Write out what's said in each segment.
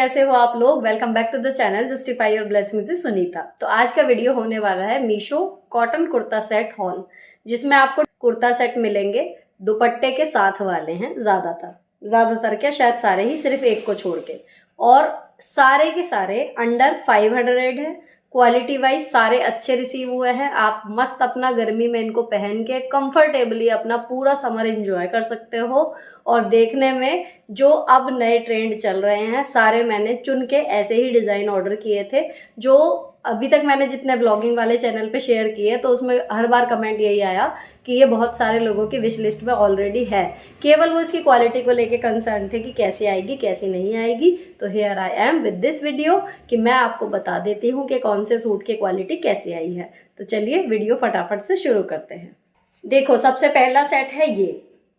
कैसे हो आप लोग। Welcome back to the channel justify your blessings with Sunita. तो आज का वीडियो होने वाला है Meesho cotton kurta set haul, जिसमें आपको कुर्ता सेट मिलेंगे दुपट्टे के साथ वाले हैं। ज़्यादातर क्या शायद सारे ही, सिर्फ एक को छोड़ के, और सारे के सारे अंडर 500 है। क्वालिटी वाइज सारे अच्छे रिसीव हुए हैं। आप मस्त अपना गर्मी में इनको पहन के कंफर्टेबली अपना पूरा समर एंजॉय कर सकते हो। और देखने में जो अब नए ट्रेंड चल रहे हैं, सारे मैंने चुन के ऐसे ही डिज़ाइन ऑर्डर किए थे। जो अभी तक मैंने जितने ब्लॉगिंग वाले चैनल पे शेयर किए, तो उसमें हर बार कमेंट यही आया कि ये बहुत सारे लोगों की विश लिस्ट में ऑलरेडी है। केवल वो इसकी क्वालिटी को लेके कंसर्न थे कि कैसी आएगी कैसी नहीं आएगी। तो here I am with this video कि मैं आपको बता देती हूँ कि कौन से सूट की क्वालिटी कैसी आई है। तो चलिए वीडियो फटाफट से शुरू करते हैं। देखो, सबसे पहला सेट है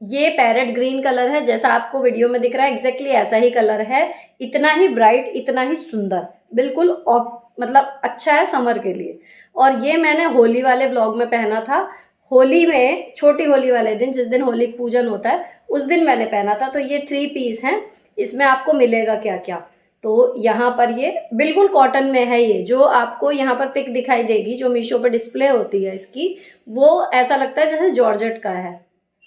ये पैरेट ग्रीन कलर है, जैसा आपको वीडियो में दिख रहा है एग्जैक्टली ऐसा ही कलर है। इतना ही ब्राइट, इतना ही सुंदर, बिल्कुल मतलब अच्छा है समर के लिए। और ये मैंने होली वाले व्लॉग में पहना था। होली में, छोटी होली वाले दिन, जिस दिन होली पूजन होता है उस दिन मैंने पहना था। तो ये 3 पीस हैं। इसमें आपको मिलेगा क्या क्या, तो यहाँ पर ये बिल्कुल कॉटन में है। ये जो आपको यहाँ पर पिक दिखाई देगी, जो मीशो पर डिस्प्ले होती है इसकी, वो ऐसा लगता है जैसे जॉर्जेट का है,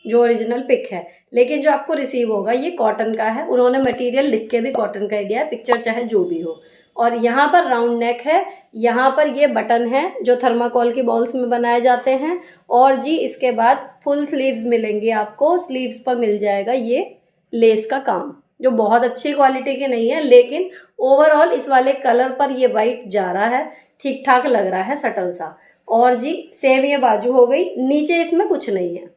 जो ओरिजिनल पिक है। लेकिन जो आपको रिसीव होगा ये कॉटन का है। उन्होंने मटेरियल लिख के भी कॉटन का ही दिया है, पिक्चर चाहे जो भी हो। और यहाँ पर राउंड नेक है। यहाँ पर ये बटन है जो थर्माकोल की बॉल्स में बनाए जाते हैं। और जी इसके बाद फुल स्लीव्स मिलेंगी आपको। स्लीव्स पर मिल जाएगा ये लेस का काम, जो बहुत अच्छी क्वालिटी की नहीं है, लेकिन ओवरऑल इस वाले कलर पर ये वाइट जा रहा है, ठीक ठाक लग रहा है, सटल सा। और जी सेम ये बाजू हो गई। नीचे इसमें कुछ नहीं है,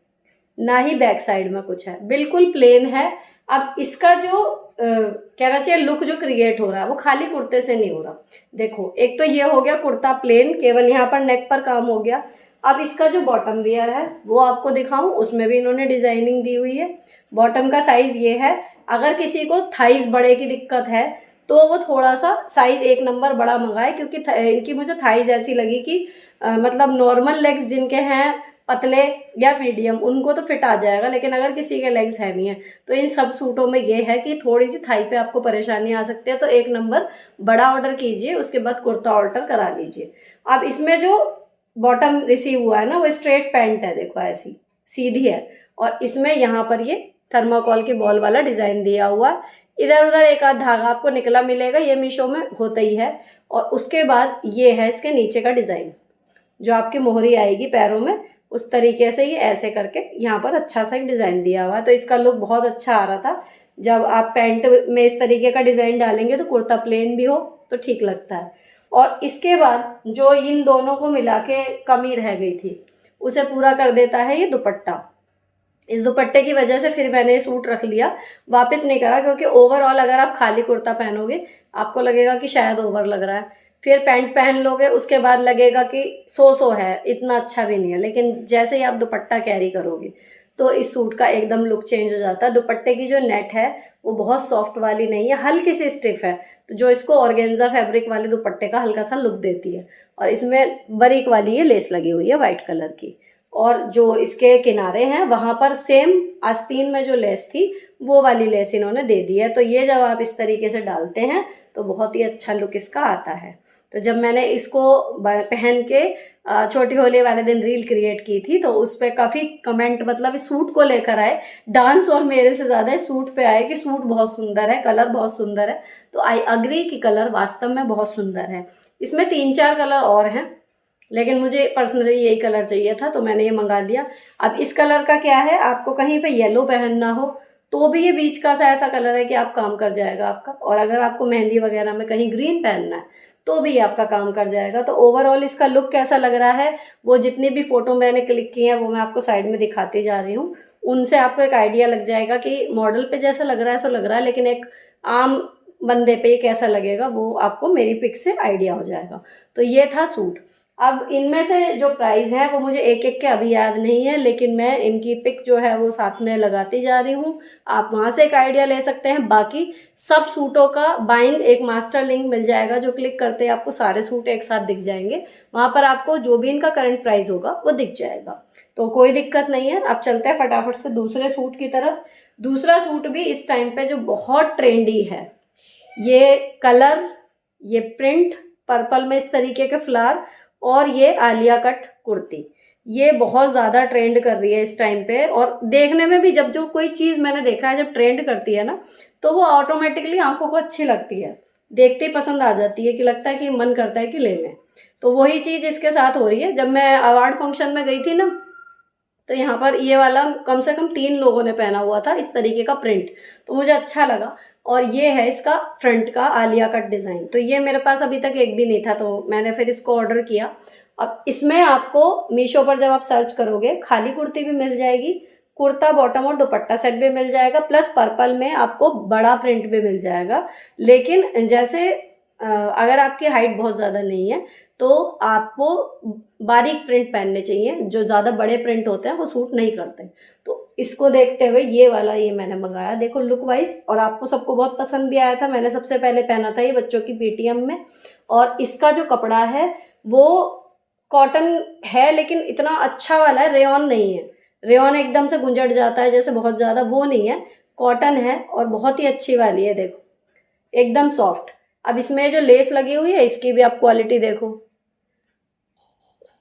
ना ही बैक साइड में कुछ है, बिल्कुल प्लेन है। अब इसका जो कहना चाहिए लुक जो क्रिएट हो रहा है वो खाली कुर्ते से नहीं हो रहा। देखो, एक तो ये हो गया कुर्ता प्लेन, केवल यहाँ पर नेक पर काम हो गया। अब इसका जो बॉटम वेयर है वो आपको दिखाऊं, उसमें भी इन्होंने डिजाइनिंग दी हुई है। बॉटम का साइज ये है। अगर किसी को थाइज बड़े की दिक्कत है तो वो थोड़ा सा साइज 1 नंबर बड़ा मंगाए, क्योंकि इनकी मुझे थाइज ऐसी लगी कि मतलब नॉर्मल लेग्स जिनके हैं, पतले या मीडियम, उनको तो फिट आ जाएगा। लेकिन अगर किसी के लेग्स हैवी हैं तो इन सब सूटों में ये है कि थोड़ी सी थाई पे आपको परेशानी आ सकती है। तो 1 नंबर बड़ा ऑर्डर कीजिए, उसके बाद कुर्ता ऑल्टर करा लीजिए। अब इसमें जो बॉटम रिसीव हुआ है ना, वो स्ट्रेट पैंट है, देखो ऐसी सीधी है। और इसमें यहाँ पर ये थर्माकोल की बॉल वाला डिजाइन दिया हुआ है। इधर उधर एक आध धागा आपको निकला मिलेगा, ये मीशो में होता ही है। और उसके बाद ये है इसके नीचे का डिजाइन, जो आपकी मोहरी आएगी पैरों में, उस तरीके से ये ऐसे करके यहाँ पर अच्छा सा एक डिज़ाइन दिया हुआ है। तो इसका लुक बहुत अच्छा आ रहा था। जब आप पैंट में इस तरीके का डिज़ाइन डालेंगे तो कुर्ता प्लेन भी हो तो ठीक लगता है। और इसके बाद जो इन दोनों को मिला के कमी रह गई थी, उसे पूरा कर देता है ये दुपट्टा। इस दुपट्टे की वजह से फिर मैंने ये सूट रख लिया, वापस नहीं करा, क्योंकि ओवरऑल अगर आप खाली कुर्ता पहनोगे आपको लगेगा कि शायद ओवर लग रहा है। फिर पैंट पहन लोगे, उसके बाद लगेगा कि सो है, इतना अच्छा भी नहीं है। लेकिन जैसे ही आप दुपट्टा कैरी करोगे तो इस सूट का एकदम लुक चेंज हो जाता है। दुपट्टे की जो नेट है वो बहुत सॉफ्ट वाली नहीं है, हल्की सी स्टिफ है, तो जो इसको ऑर्गेन्जा फैब्रिक वाले दुपट्टे का हल्का सा लुक देती है। और इसमें बारीक वाली ये लेस लगी हुई है वाइट कलर की। और जो इसके किनारे हैं वहाँ पर सेम आस्तीन में जो लेस थी वो वाली लेस इन्होंने दे दी है। तो ये जब आप इस तरीके से डालते हैं तो बहुत ही अच्छा लुक इसका आता है। तो जब मैंने इसको पहन के छोटी होली वाले दिन रील क्रिएट की थी, तो उस पर काफ़ी कमेंट, मतलब इस सूट को लेकर आए, डांस और मेरे से ज़्यादा इस सूट पे आए कि सूट बहुत सुंदर है, कलर बहुत सुंदर है। तो आई अग्री कि कलर वास्तव में बहुत सुंदर है। इसमें 3-4 कलर और हैं, लेकिन मुझे पर्सनली यही कलर चाहिए था तो मैंने ये मंगा लिया। अब इस कलर का क्या है, आपको कहीं पे येलो पहनना हो तो भी ये बीच का सा ऐसा कलर है कि आप काम कर जाएगा आपका। और अगर आपको मेहंदी वगैरह में कहीं ग्रीन पहनना है तो भी आपका काम कर जाएगा। तो ओवरऑल इसका लुक कैसा लग रहा है, वो जितनी भी फोटो मैंने क्लिक की हैं वो मैं आपको साइड में दिखाती जा रही हूँ। उनसे आपको एक आइडिया लग जाएगा कि मॉडल पे जैसा लग रहा है सो लग रहा है, लेकिन एक आम बंदे पे कैसा लगेगा वो आपको मेरी पिक से आइडिया हो जाएगा। तो ये था सूट। अब इनमें से जो प्राइस है वो मुझे एक एक के अभी याद नहीं है, लेकिन मैं इनकी पिक जो है वो साथ में लगाती जा रही हूँ, आप वहाँ से एक आइडिया ले सकते हैं। बाकी सब सूटों का बाइंग एक मास्टर लिंक मिल जाएगा, जो क्लिक करते हैं आपको सारे सूट एक साथ दिख जाएंगे। वहाँ पर आपको जो भी इनका करंट प्राइस होगा वो दिख जाएगा, तो कोई दिक्कत नहीं है। अब चलते हैं फटाफट से दूसरे सूट की तरफ। दूसरा सूट भी इस टाइम पे जो बहुत ट्रेंडी है, ये कलर, ये प्रिंट पर्पल में इस तरीके के फ्लावर, और ये आलिया कट कुर्ती, ये बहुत ज़्यादा ट्रेंड कर रही है इस टाइम पे। और देखने में भी जब जो कोई चीज़ मैंने देखा है जब ट्रेंड करती है ना, तो वो ऑटोमेटिकली आंखों को अच्छी लगती है, देखते ही पसंद आ जाती है कि लगता है कि मन करता है कि ले लें। तो वही चीज़ इसके साथ हो रही है। जब मैं अवार्ड फंक्शन में गई थी ना, तो यहाँ पर ये वाला कम से कम 3 लोगों ने पहना हुआ था इस तरीके का प्रिंट, तो मुझे अच्छा लगा। और ये है इसका फ्रंट का आलिया कट डिज़ाइन, तो ये मेरे पास अभी तक एक भी नहीं था, तो मैंने फिर इसको ऑर्डर किया। अब इसमें आपको मीशो पर जब आप सर्च करोगे, खाली कुर्ती भी मिल जाएगी, कुर्ता बॉटम और दुपट्टा सेट भी मिल जाएगा, प्लस पर्पल में आपको बड़ा प्रिंट भी मिल जाएगा। लेकिन जैसे अगर आपकी हाइट बहुत ज़्यादा नहीं है तो आपको बारीक प्रिंट पहनने चाहिए, जो ज़्यादा बड़े प्रिंट होते हैं वो सूट नहीं करते। तो इसको देखते हुए ये वाला ये मैंने मंगाया, देखो लुक वाइज, और आपको सबको बहुत पसंद भी आया था। मैंने सबसे पहले पहना था ये बच्चों की पीटीएम में, और इसका जो कपड़ा है वो कॉटन है, लेकिन इतना अच्छा वाला है, रेयॉन नहीं है। रेयॉन एकदम से गुंजट जाता है जैसे बहुत ज़्यादा, वो नहीं है, कॉटन है और बहुत ही अच्छी वाली है, देखो एकदम सॉफ्ट। अब इसमें जो लेस लगी हुई है इसकी भी आप क्वालिटी देखो,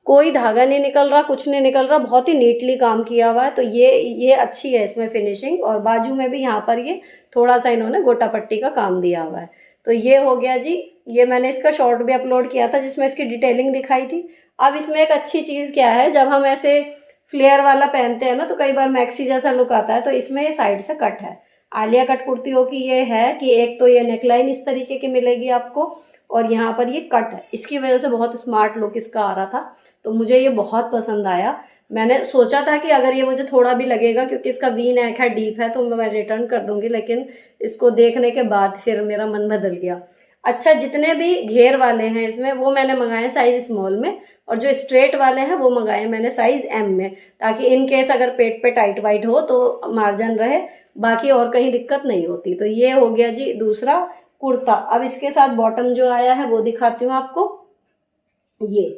कोई धागा नहीं निकल रहा, कुछ नहीं निकल रहा, बहुत ही नीटली काम किया हुआ है। तो ये अच्छी है इसमें फिनिशिंग, और बाजू में भी यहाँ पर ये थोड़ा सा इन्होंने गोटा पट्टी का काम दिया हुआ है। तो ये हो गया जी, ये मैंने इसका शॉर्ट भी अपलोड किया था जिसमें इसकी डिटेलिंग दिखाई थी। अब इसमें एक अच्छी चीज़ क्या है, जब हम ऐसे फ्लेयर वाला पहनते हैं ना तो कई बार मैक्सी जैसा लुक आता है, तो इसमें ये साइड से कट है। आलिया कट कुर्तियों की ये है कि एक तो ये नेकलाइन इस तरीके की मिलेगी आपको, और यहाँ पर ये कट है, इसकी वजह से बहुत स्मार्ट लुक इसका आ रहा था। तो मुझे ये बहुत पसंद आया। मैंने सोचा था कि अगर ये मुझे थोड़ा भी लगेगा, क्योंकि इसका वी नेक है, डीप है, तो मैं रिटर्न कर दूंगी, लेकिन इसको देखने के बाद फिर मेरा मन बदल गया। अच्छा, जितने भी घेर वाले हैं इसमें वो मैंने मंगाए साइज स्मॉल में, और जो स्ट्रेट वाले हैं वो मंगाए मैंने साइज एम में, ताकि इन केस अगर पेट पे टाइट वाइट हो तो मार्जिन रहे, बाकी और कहीं दिक्कत नहीं होती। तो ये हो गया जी दूसरा कुर्ता। अब इसके साथ बॉटम जो आया है वो दिखाती हूँ आपको। ये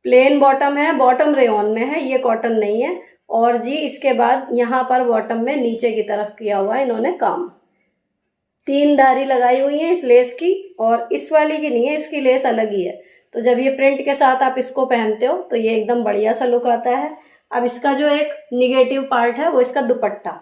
प्लेन बॉटम है, बॉटम रेयॉन में है, ये कॉटन नहीं है। और जी इसके बाद यहाँ पर बॉटम में नीचे की तरफ किया हुआ है इन्होंने काम, 3 धारी लगाई हुई है इस लेस की, और इस वाली की नहीं है, इसकी लेस अलग ही है। तो जब ये प्रिंट के साथ आप इसको पहनते हो तो ये एकदम बढ़िया सा लुक आता है। अब इसका जो एक निगेटिव पार्ट है वो इसका दुपट्टा,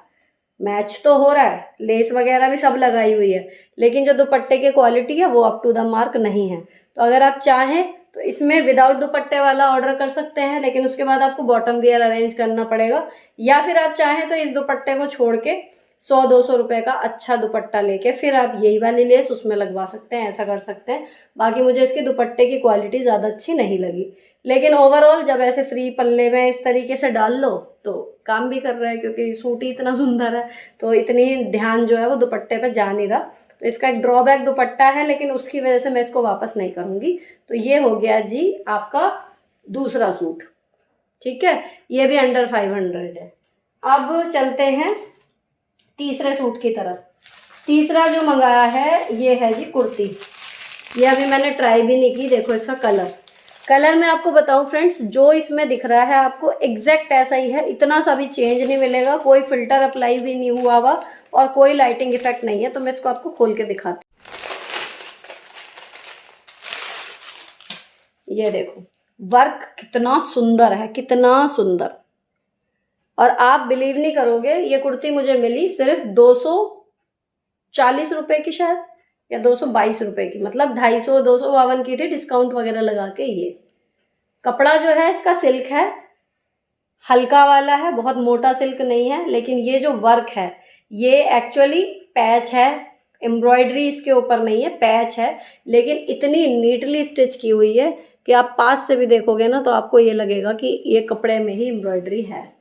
मैच तो हो रहा है, लेस वगैरह भी सब लगाई हुई है, लेकिन जो दुपट्टे की क्वालिटी है वो अप टू द मार्क नहीं है। तो अगर आप चाहें तो इसमें विदाउट दुपट्टे वाला ऑर्डर कर सकते हैं, लेकिन उसके बाद आपको बॉटम वियर अरेंज करना पड़ेगा, या फिर आप चाहें तो इस दुपट्टे को छोड़ के 100-200 रुपए का अच्छा दुपट्टा लेके फिर आप यही वाली लेस उसमें लगवा सकते हैं, ऐसा कर सकते हैं। बाकी मुझे इसके दुपट्टे की क्वालिटी ज़्यादा अच्छी नहीं लगी, लेकिन ओवरऑल जब ऐसे फ्री पल्ले में इस तरीके से डाल लो तो काम भी कर रहा है, क्योंकि सूट ही इतना सुंदर है, तो इतनी ध्यान जो है वो दुपट्टे पे जा नहीं रहा। तो इसका एक ड्रॉबैक दुपट्टा है, लेकिन उसकी वजह से मैं इसको वापस नहीं करूँगी। तो ये हो गया जी आपका दूसरा सूट, ठीक है, ये भी अंडर 500 है। अब चलते हैं तीसरे सूट की तरफ। तीसरा जो मंगाया है ये है जी कुर्ती, ये अभी मैंने ट्राई भी नहीं की। देखो इसका कलर मैं आपको बताऊं फ्रेंड्स, जो इसमें दिख रहा है आपको एग्जैक्ट ऐसा ही है, इतना सा भी चेंज नहीं मिलेगा, कोई फिल्टर अप्लाई भी नहीं हुआ हुआ और कोई लाइटिंग इफेक्ट नहीं है। तो मैं इसको आपको खोल के दिखाती हूँ। ये देखो वर्क कितना सुंदर है, कितना सुंदर। और आप बिलीव नहीं करोगे, ये कुर्ती मुझे मिली सिर्फ 240 रुपए की शायद, या 222 रुपए की, मतलब 250 252 की थी डिस्काउंट वगैरह लगा के। ये कपड़ा जो है इसका सिल्क है, हल्का वाला है, बहुत मोटा सिल्क नहीं है। लेकिन ये जो वर्क है ये एक्चुअली पैच है, एम्ब्रॉयडरी इसके ऊपर नहीं है, पैच है, लेकिन इतनी नीटली स्टिच की हुई है कि आप पास से भी देखोगे ना तो आपको ये लगेगा कि ये कपड़े में ही एम्ब्रॉयडरी है।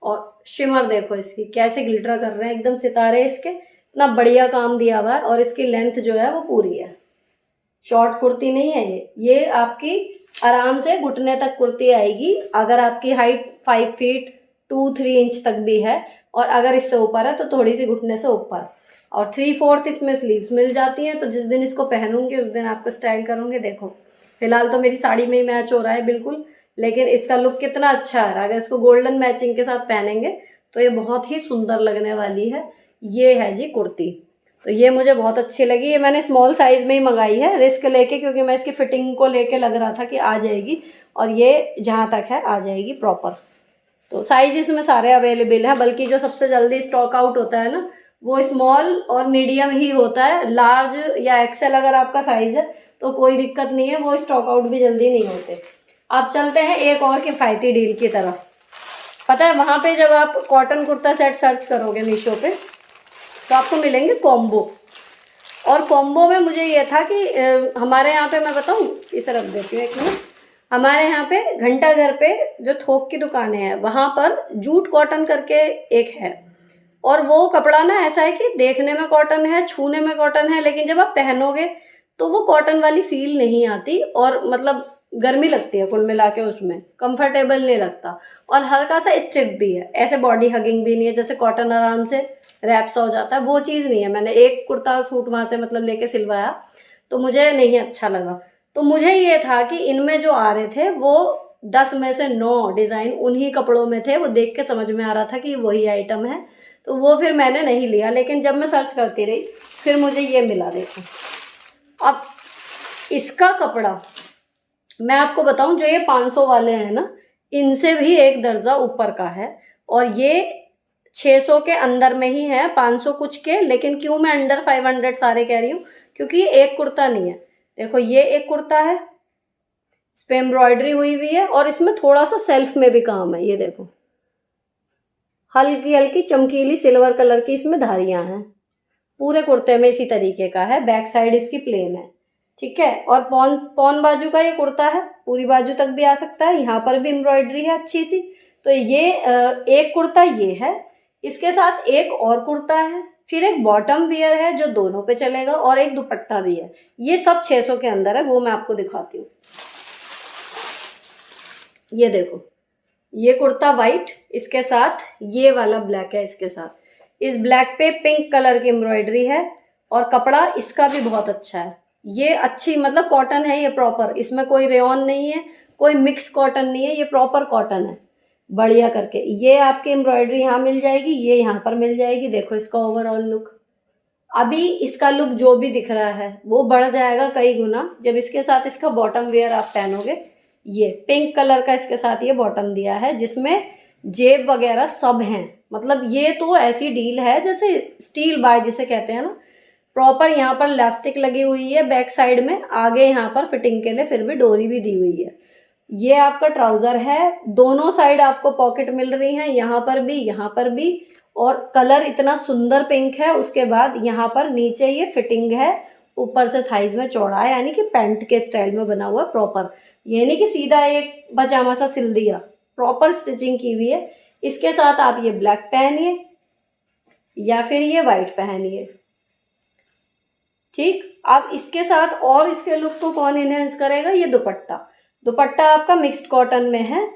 और शिमर देखो इसकी कैसे ग्लिटर कर रहे हैं, एकदम सितारे इसके, इतना बढ़िया काम दिया हुआ है। और इसकी लेंथ जो है वो पूरी है, शॉर्ट कुर्ती नहीं है ये आपकी आराम से घुटने तक कुर्ती आएगी, अगर आपकी हाइट 5 फीट 2-3 इंच तक भी है, और अगर इससे ऊपर है तो थोड़ी सी घुटने से ऊपर। और 3/4 इसमें स्लीव्स मिल जाती हैं। तो जिस दिन इसको पहनूंगी उस दिन आपको स्टाइल करूंगी। देखो फिलहाल तो मेरी साड़ी में ही मैच हो रहा है बिल्कुल, लेकिन इसका लुक कितना अच्छा है, अगर इसको गोल्डन मैचिंग के साथ पहनेंगे तो ये बहुत ही सुंदर लगने वाली है। ये है जी कुर्ती। तो ये मुझे बहुत अच्छी लगी। ये मैंने स्मॉल साइज़ में ही मंगाई है रिस्क लेके, क्योंकि मैं इसकी फ़िटिंग को लेके लग रहा था कि आ जाएगी, और ये जहाँ तक है आ जाएगी प्रॉपर। तो साइज़ इसमें सारे अवेलेबल हैं, बल्कि जो सबसे जल्दी स्टॉक आउट होता है ना वो स्मॉल और मीडियम ही होता है। लार्ज या एक्सेल अगर आपका साइज़ है तो कोई दिक्कत नहीं है, वो स्टॉक आउट भी जल्दी नहीं होते। आप चलते हैं एक और किफ़ायती डील की तरफ। पता है वहाँ पे जब आप कॉटन कुर्ता सेट सर्च करोगे मीशो पे तो आपको मिलेंगे कॉम्बो, और कॉम्बो में मुझे ये था कि हमारे यहाँ पे, मैं बताऊँ इसे रख देती हूँ एक मिनट, हमारे यहाँ पे घंटा घर पे जो थोक की दुकानें हैं वहाँ पर जूट कॉटन करके एक है, और वो कपड़ा ना ऐसा है कि देखने में कॉटन है, छूने में कॉटन है, लेकिन जब आप पहनोगे तो वो कॉटन वाली फील नहीं आती, और मतलब गर्मी लगती है कुल मिला के, उसमें कंफर्टेबल नहीं लगता, और हल्का सा स्टिफ भी है, ऐसे बॉडी हगिंग भी नहीं है जैसे कॉटन आराम से रैप सा हो जाता है, वो चीज़ नहीं है। मैंने एक कुर्ता सूट वहाँ से मतलब लेके सिलवाया तो मुझे नहीं अच्छा लगा। तो मुझे ये था कि इनमें जो आ रहे थे वो 10 में से 9 डिज़ाइन उन्हीं कपड़ों में थे, वो देख के समझ में आ रहा था कि वही आइटम है, तो वो फिर मैंने नहीं लिया। लेकिन जब मैं सर्च करती रही फिर मुझे ये मिला। देखो अब इसका कपड़ा मैं आपको बताऊं, जो ये 500 वाले हैं ना, इनसे भी एक दर्जा ऊपर का है, और ये 600 के अंदर में ही है, 500 कुछ के। लेकिन क्यों मैं अंडर 500 सारे कह रही हूँ, क्योंकि ये एक कुर्ता नहीं है। देखो ये एक कुर्ता है, इस पर एम्ब्रॉयडरी हुई हुई है, और इसमें थोड़ा सा सेल्फ में भी काम है। ये देखो हल्की हल्की चमकीली सिल्वर कलर की इसमें धारियां हैं। पूरे कुर्ते में इसी तरीके का है, बैक साइड इसकी प्लेन है, ठीक है। और पौन पौन बाजू का ये कुर्ता है, पूरी बाजू तक भी आ सकता है, यहाँ पर भी एम्ब्रॉयडरी है अच्छी सी। तो ये एक कुर्ता ये है, इसके साथ एक और कुर्ता है, फिर एक बॉटम वियर है जो दोनों पे चलेगा, और एक दुपट्टा भी है। ये सब 600 के अंदर है, वो मैं आपको दिखाती हूँ। ये देखो ये कुर्ता वाइट, इसके साथ ये वाला ब्लैक है, इसके साथ इस ब्लैक पे पिंक कलर की एम्ब्रॉयडरी है, और कपड़ा इसका भी बहुत अच्छा है। ये अच्छी मतलब कॉटन है ये प्रॉपर, इसमें कोई रेयॉन नहीं है, कोई मिक्स कॉटन नहीं है, ये प्रॉपर कॉटन है बढ़िया करके। ये आपकी एम्ब्रॉयडरी यहाँ मिल जाएगी, ये यहाँ पर मिल जाएगी। देखो इसका ओवरऑल लुक, अभी इसका लुक जो भी दिख रहा है वो बढ़ जाएगा कई गुना जब इसके साथ इसका बॉटम वेयर आप पहनोगे। ये पिंक कलर का इसके साथ ये बॉटम दिया है, जिसमें जेब वगैरह सब हैं। मतलब ये तो ऐसी डील है जैसे स्टील बाय जिसे कहते हैं ना, प्रॉपर यहाँ पर इलास्टिक लगी हुई है बैक साइड में, आगे यहाँ पर फिटिंग के लिए फिर भी डोरी भी दी हुई है। ये आपका ट्राउजर है, दोनों साइड आपको पॉकेट मिल रही हैं, यहाँ पर भी यहाँ पर भी, और कलर इतना सुंदर पिंक है। उसके बाद यहाँ पर नीचे ये फिटिंग है, ऊपर से थाइज में चौड़ा है, यानी कि पैंट के स्टाइल में बना हुआ है प्रॉपर। ये नहीं कि सीधा एक पजामा सा सिल दिया, प्रॉपर स्टिचिंग की हुई है। इसके साथ आप ये ब्लैक पहनिए या फिर ये वाइट पहनिए, ठीक। अब इसके साथ और इसके लुक को कौन इनहेंस करेगा, ये दुपट्टा। दुपट्टा आपका मिक्स्ड कॉटन में है,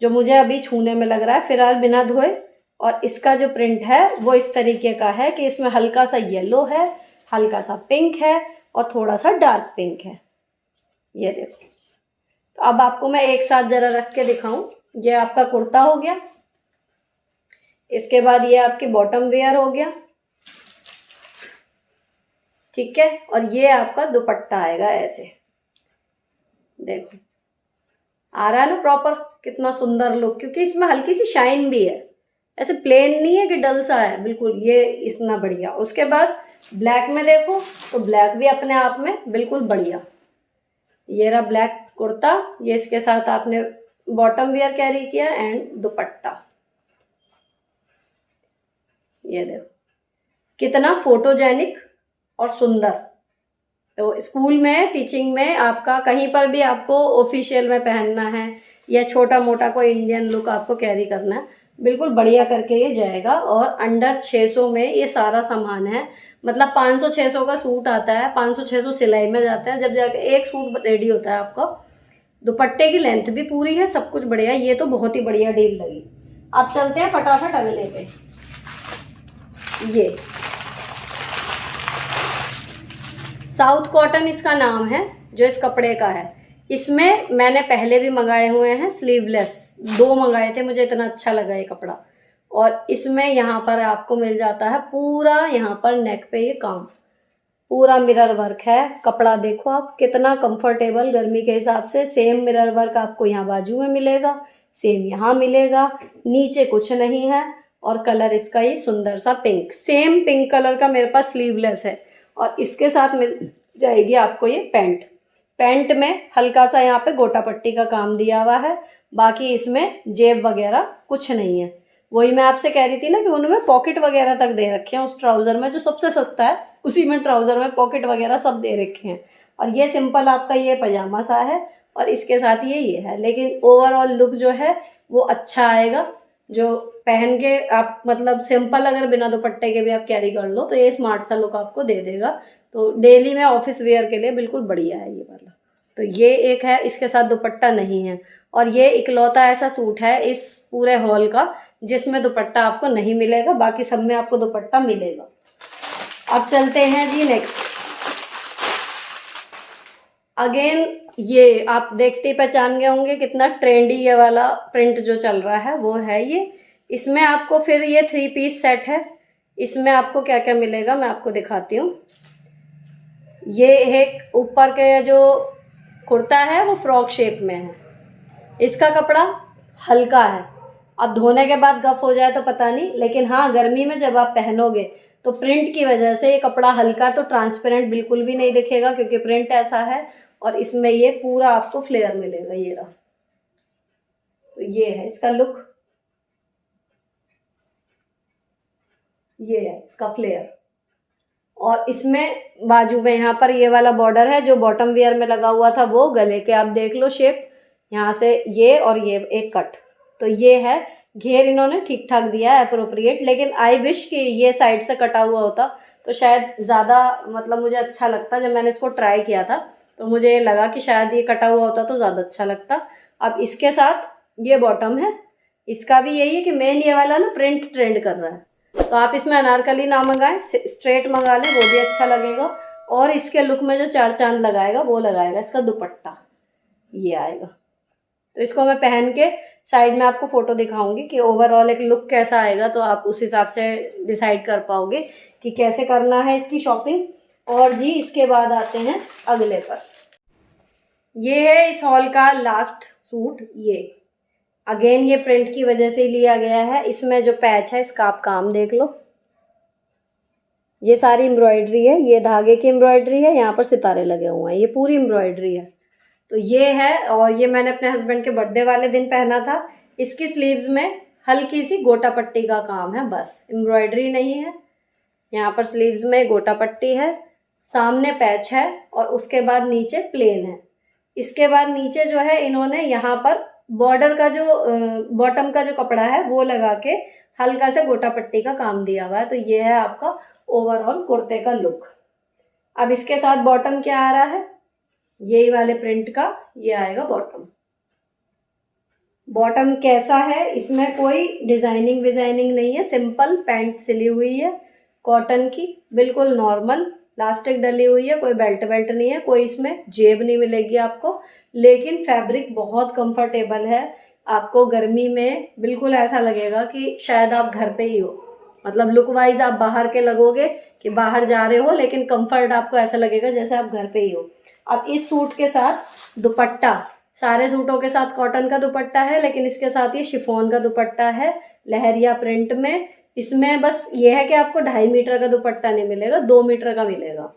जो मुझे अभी छूने में लग रहा है फिलहाल बिना धोए। और इसका जो प्रिंट है वो इस तरीके का है कि इसमें हल्का सा येलो है, हल्का सा पिंक है, और थोड़ा सा डार्क पिंक है। ये देखो, तो अब आपको मैं एक साथ जरा रख के दिखाऊं। ये आपका कुर्ता हो गया, इसके बाद ये आपकी बॉटम वेयर हो गया, ठीक है। और ये आपका दुपट्टा आएगा ऐसे, देखो आ रहा है ना प्रॉपर, कितना सुंदर लुक, क्योंकि इसमें हल्की सी शाइन भी है, ऐसे प्लेन नहीं है कि डल सा है, बिल्कुल ये इतना बढ़िया। उसके बाद ब्लैक में देखो तो ब्लैक भी अपने आप में बिल्कुल बढ़िया। ये रहा ब्लैक कुर्ता, ये इसके साथ आपने बॉटम वेयर कैरी किया एंड दुपट्टा। ये देखो कितना फोटोजेनिक और सुंदर। तो स्कूल में, टीचिंग में, आपका कहीं पर भी आपको ऑफिशियल में पहनना है या छोटा मोटा कोई इंडियन लुक आपको कैरी करना है, बिल्कुल बढ़िया करके ये जाएगा। और अंडर 600 में ये सारा सामान है। मतलब 500-600 का सूट आता है, 500-600 सिलाई में जाते हैं, जब जाके एक सूट रेडी होता है आपका। दुपट्टे की लेंथ भी पूरी है, सब कुछ बढ़िया। ये तो बहुत ही बढ़िया डील लगी। अब चलते हैं फटाफट अगले पे। ये साउथ कॉटन इसका नाम है जो इस कपड़े का है। इसमें मैंने पहले भी मंगाए हुए हैं स्लीवलेस, 2 मंगाए थे, मुझे इतना अच्छा लगा ये कपड़ा। और इसमें यहाँ पर आपको मिल जाता है पूरा, यहाँ पर नेक पे ये काम पूरा मिरर वर्क है। कपड़ा देखो आप कितना कंफर्टेबल, गर्मी के हिसाब से। सेम मिरर वर्क आपको यहाँ बाजू में मिलेगा, सेम यहाँ मिलेगा, नीचे कुछ नहीं है। और कलर इसका ये सुंदर सा पिंक, सेम पिंक कलर का मेरे पास स्लीवलेस है। और इसके साथ मिल जाएगी आपको ये पैंट। पैंट में हल्का सा यहाँ पे गोटा पट्टी का काम दिया हुआ है, बाकी इसमें जेब वगैरह कुछ नहीं है। वही मैं आपसे कह रही थी ना कि उनमें पॉकेट वगैरह तक दे रखे हैं उस ट्राउज़र में, जो सबसे सस्ता है उसी में ट्राउज़र में पॉकेट वगैरह सब दे रखे हैं। और ये सिंपल आपका ये पजामा सा है और इसके साथ ये है, लेकिन ओवरऑल लुक जो है वो अच्छा आएगा। जो पहन के आप मतलब सिंपल अगर बिना दुपट्टे के भी आप कैरी कर लो तो ये स्मार्ट सा लुक आपको दे देगा। तो डेली में ऑफिस वेयर के लिए बिल्कुल बढ़िया है ये वाला। तो ये एक है, इसके साथ दुपट्टा नहीं है। और ये इकलौता ऐसा सूट है इस पूरे हॉल का जिसमें दुपट्टा आपको नहीं मिलेगा, बाकी सब में आपको दुपट्टा मिलेगा। अब चलते हैं जी नेक्स्ट। अगेन ये आप देखते ही पहचान गए होंगे कितना ट्रेंडी ये वाला प्रिंट जो चल रहा है वो है ये। इसमें आपको फिर ये 3 पीस सेट है। इसमें आपको क्या क्या मिलेगा मैं आपको दिखाती हूँ। ये एक ऊपर के जो कुर्ता है वो फ्रॉक शेप में है। इसका कपड़ा हल्का है, अब धोने के बाद गफ हो जाए तो पता नहीं, लेकिन हाँ गर्मी में जब आप पहनोगे तो प्रिंट की वजह से ये कपड़ा हल्का, तो ट्रांसपेरेंट बिल्कुल भी नहीं दिखेगा क्योंकि प्रिंट ऐसा है। और इसमें ये पूरा आपको फ्लेयर मिलेगा, ये रहा। तो ये है इसका लुक, ये है इसका फ्लेयर। और इसमें बाजू में यहाँ पर ये वाला बॉर्डर है जो बॉटम वेयर में लगा हुआ था, वो गले के आप देख लो शेप, यहाँ से ये और ये एक कट। तो ये है, घेर इन्होंने ठीक ठाक दिया है अप्रोप्रिएट, लेकिन आई विश कि ये साइड से कटा हुआ होता तो शायद ज़्यादा मतलब मुझे अच्छा लगता। जब मैंने इसको ट्राई किया था तो मुझे ये लगा कि शायद ये कटा हुआ होता तो ज़्यादा अच्छा लगता। अब इसके साथ ये बॉटम है, इसका भी यही है कि मेन ये वाला ना प्रिंट ट्रेंड कर रहा है, तो आप इसमें अनारकली ना मंगाएं, स्ट्रेट मंगा लें, वो भी अच्छा लगेगा। और इसके लुक में जो 4 चांद लगाएगा वो लगाएगा इसका दुपट्टा, ये आएगा। तो इसको मैं पहन के साइड में आपको फोटो दिखाऊंगी कि ओवरऑल एक लुक कैसा आएगा, तो आप उस हिसाब से डिसाइड कर पाओगे कि कैसे करना है इसकी शॉपिंग। और जी इसके बाद आते हैं अगले पर। ये है इस हॉल का लास्ट सूट। ये अगेन ये प्रिंट की वजह से ही लिया गया है। इसमें जो पैच है इसका आप काम देख लो, ये सारी एम्ब्रॉयडरी है, ये धागे की एम्ब्रॉयडरी है, यहाँ पर सितारे लगे हुए हैं, ये पूरी एम्ब्रॉयडरी है। तो ये है, और ये मैंने अपने हस्बैंड के बर्थडे वाले दिन पहना था। इसकी स्लीव्स में हल्की सी गोटा पट्टी का काम है, बस एम्ब्रॉयडरी नहीं है। यहाँ पर स्लीव्स में गोटा पट्टी है, सामने पैच है और उसके बाद नीचे प्लेन है। इसके बाद नीचे जो है इन्होंने यहाँ पर बॉर्डर का जो बॉटम का जो कपड़ा है वो लगा के हल्का से गोटा पट्टी का काम दिया हुआ है। तो ये है आपका ओवरऑल कुर्ते का लुक। अब इसके साथ बॉटम क्या आ रहा है, यही वाले प्रिंट का ये आएगा बॉटम। बॉटम कैसा है, इसमें कोई डिजाइनिंग विजाइनिंग नहीं है, सिंपल पैंट सिली हुई है कॉटन की, बिल्कुल नॉर्मल, लास्टिक डली हुई है, कोई बेल्ट बेल्ट नहीं है, कोई इसमें जेब नहीं मिलेगी आपको। लेकिन फैब्रिक बहुत कंफर्टेबल है, आपको गर्मी में बिल्कुल ऐसा लगेगा कि शायद आप घर पे ही हो। मतलब लुक वाइज आप बाहर के लगोगे कि बाहर जा रहे हो, लेकिन कंफर्ट आपको ऐसा लगेगा जैसे आप घर पे ही हो। अब इस सूट के साथ दुपट्टा, सारे सूटों के साथ कॉटन का दुपट्टा है, लेकिन इसके साथ ये शिफॉन का दुपट्टा है लहरिया प्रिंट में। इसमें बस ये है कि आपको 2.5 मीटर का दुपट्टा नहीं मिलेगा, 2 मीटर का मिलेगा,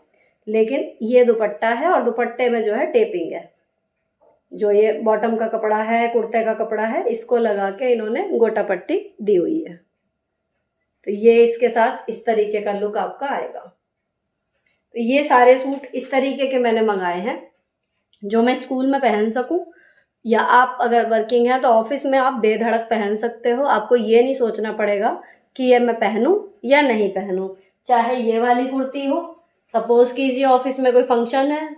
लेकिन ये दुपट्टा है। और दुपट्टे में जो है टेपिंग है, जो ये बॉटम का कपड़ा है, कुर्ते का कपड़ा है, इसको लगा के इन्होंने गोटा पट्टी दी हुई है। तो ये इसके साथ इस तरीके का लुक आपका आएगा। तो ये सारे सूट इस तरीके के मैंने मंगाए हैं जो मैं स्कूल में पहन सकूं, या आप अगर वर्किंग हैं तो ऑफिस में आप बेधड़क पहन सकते हो। आपको ये नहीं सोचना पड़ेगा कि ये मैं पहनूं या नहीं पहनूं। चाहे ये वाली कुर्ती हो, सपोज कीजिए ऑफिस में कोई फंक्शन है,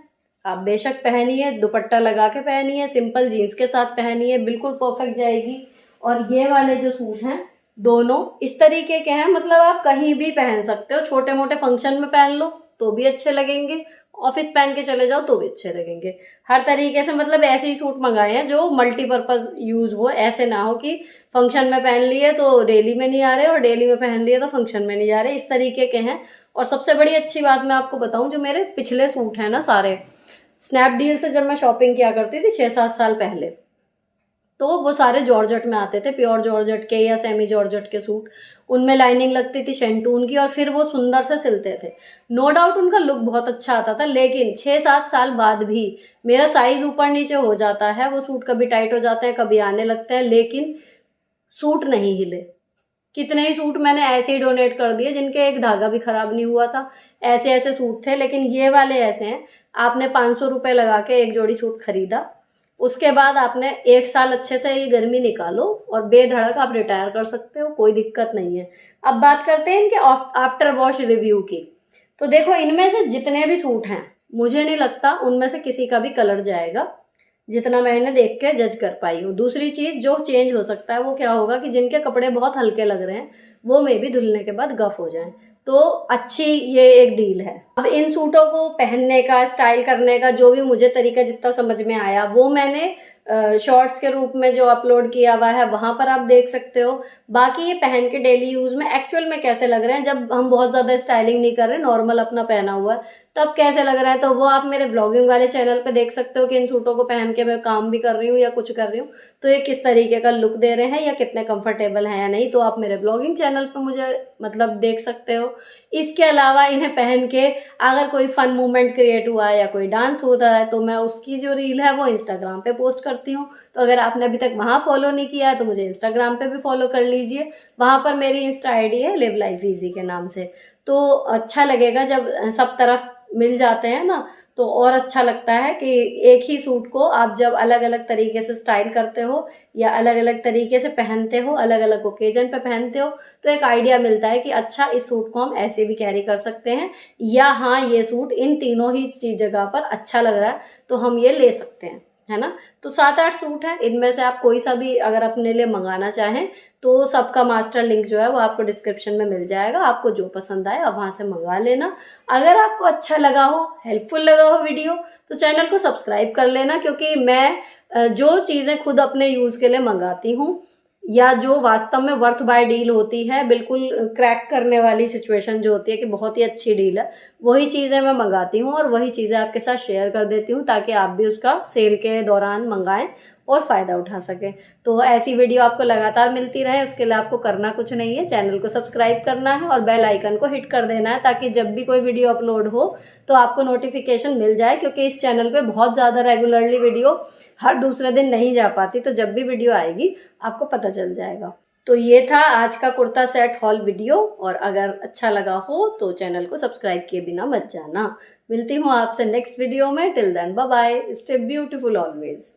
आप बेशक पहनिए, दुपट्टा लगा के पहनिए, सिंपल जीन्स के साथ पहनिए, बिल्कुल परफेक्ट जाएगी। और ये वाले जो सूट हैं दोनों इस तरीके के हैं, मतलब आप कहीं भी पहन सकते हो, छोटे मोटे फंक्शन में पहन लो तो भी अच्छे लगेंगे, ऑफिस पहन के चले जाओ तो भी अच्छे लगेंगे। हर तरीके से मतलब ऐसे ही सूट मंगाए हैं जो मल्टीपर्पज़ यूज़ हो, ऐसे ना हो कि फंक्शन में पहन लिए तो डेली में नहीं आ रहे और डेली में पहन लिए तो फंक्शन में नहीं जा रहे, इस तरीके के हैं। और सबसे बड़ी अच्छी बात मैं आपको बताऊं, जो मेरे पिछले सूट हैं ना सारे, स्नैपडील से जब मैं शॉपिंग किया करती थी 6-7 साल पहले, तो वो सारे जॉर्जेट में आते थे, प्योर जॉर्जेट के या सेमी जॉर्जेट के सूट। उनमें लाइनिंग लगती थी शेंटून की और फिर वो सुंदर से सिलते थे। नो डाउट उनका लुक बहुत अच्छा आता था, लेकिन 6-7 साल बाद भी मेरा साइज ऊपर नीचे हो जाता है, वो सूट कभी टाइट हो जाते हैं, कभी आने लगते हैं, लेकिन सूट नहीं हिले। कितने ही सूट मैंने ऐसे ही डोनेट कर दिए जिनके एक धागा भी खराब नहीं हुआ था। ऐसे ऐसे सूट थे, लेकिन ये वाले ऐसे हैं, आपने 500 रुपये लगा के एक जोड़ी सूट खरीदा, उसके बाद आपने 1 साल अच्छे से ये गर्मी निकालो और बेधड़क आप रिटायर कर सकते हो, कोई दिक्कत नहीं है। अब बात करते हैं इनके आफ्टर वॉश रिव्यू की। तो देखो, इनमें से जितने भी सूट हैं, मुझे नहीं लगता उनमें से किसी का भी कलर जाएगा, जितना मैंने देख के जज कर पाई हूँ। दूसरी चीज़ जो चेंज हो सकता है वो क्या होगा कि जिनके कपड़े बहुत हल्के लग रहे हैं वो मे भी धुलने के बाद गफ हो जाएं, तो अच्छी ये एक डील है। अब इन सूटों को पहनने का, स्टाइल करने का जो भी मुझे तरीका जितना समझ में आया वो मैंने शॉर्ट्स के रूप में जो अपलोड किया हुआ है वहाँ पर आप देख सकते हो। बाकी ये पहन के डेली यूज़ में एक्चुअल में कैसे लग रहे हैं, जब हम बहुत ज़्यादा स्टाइलिंग नहीं कर रहे, नॉर्मल अपना पहना हुआ है, तब कैसे लग रहा है, तो वो आप मेरे ब्लॉगिंग वाले चैनल पे देख सकते हो कि इन सूटों को पहन के मैं काम भी कर रही हूँ या कुछ कर रही हूँ तो ये किस तरीके का लुक दे रहे हैं या कितने कंफर्टेबल हैं या नहीं, तो आप मेरे ब्लॉगिंग चैनल पे मुझे मतलब देख सकते हो। इसके अलावा इन्हें पहन के अगर कोई फन मोमेंट क्रिएट हुआ है या कोई डांस होता है तो मैं उसकी जो रील है वो इंस्टाग्राम पे पोस्ट करती हूँ। तो अगर आपने अभी तक वहाँ फॉलो नहीं किया है तो मुझे इंस्टाग्राम पे भी फॉलो कर लीजिए, वहाँ पर मेरी इंस्टा आईडी है लिव लाइफ इजी के नाम से। तो अच्छा लगेगा जब सब तरफ मिल जाते हैं ना, तो और अच्छा लगता है कि एक ही सूट को आप जब अलग अलग तरीके से स्टाइल करते हो या अलग अलग तरीके से पहनते हो, अलग अलग ओकेजन पे पहनते हो, तो एक आइडिया मिलता है कि अच्छा इस सूट को हम ऐसे भी कैरी कर सकते हैं, या हाँ ये सूट इन तीनों ही जगह पर अच्छा लग रहा है तो हम ये ले सकते हैं, है ना। तो 7-8 सूट है, इनमें से आप कोई सा भी अगर अपने लिए मंगाना चाहें तो सबका मास्टर लिंक जो है वो आपको डिस्क्रिप्शन में मिल जाएगा। आपको जो पसंद आए आप वहाँ से मंगा लेना। अगर आपको अच्छा लगा हो, हेल्पफुल लगा हो वीडियो, तो चैनल को सब्सक्राइब कर लेना, क्योंकि मैं जो चीज़ें खुद अपने यूज़ के लिए मंगाती हूँ या जो वास्तव में वर्थ बाय डील होती है, बिल्कुल क्रैक करने वाली सिचुएशन जो होती है कि बहुत ही अच्छी डील है, वही चीज़ें मैं मंगाती हूँ और वही चीज़ें आपके साथ शेयर कर देती हूँ ताकि आप भी उसका सेल के दौरान मंगाएं और फ़ायदा उठा सकें। तो ऐसी वीडियो आपको लगातार मिलती रहे, उसके लिए आपको करना कुछ नहीं है, चैनल को सब्सक्राइब करना है और बेल आइकन को हिट कर देना है ताकि जब भी कोई वीडियो अपलोड हो तो आपको नोटिफिकेशन मिल जाए, क्योंकि इस चैनल पे बहुत ज़्यादा रेगुलरली वीडियो हर दूसरे दिन नहीं जा पाती, तो जब भी वीडियो आएगी आपको पता चल जाएगा। तो ये था आज का कुर्ता सेट हॉल वीडियो, और अगर अच्छा लगा हो तो चैनल को सब्सक्राइब किए बिना मत जाना। मिलती हूँ आपसे नेक्स्ट वीडियो में। Till then bye bye, stay beautiful always.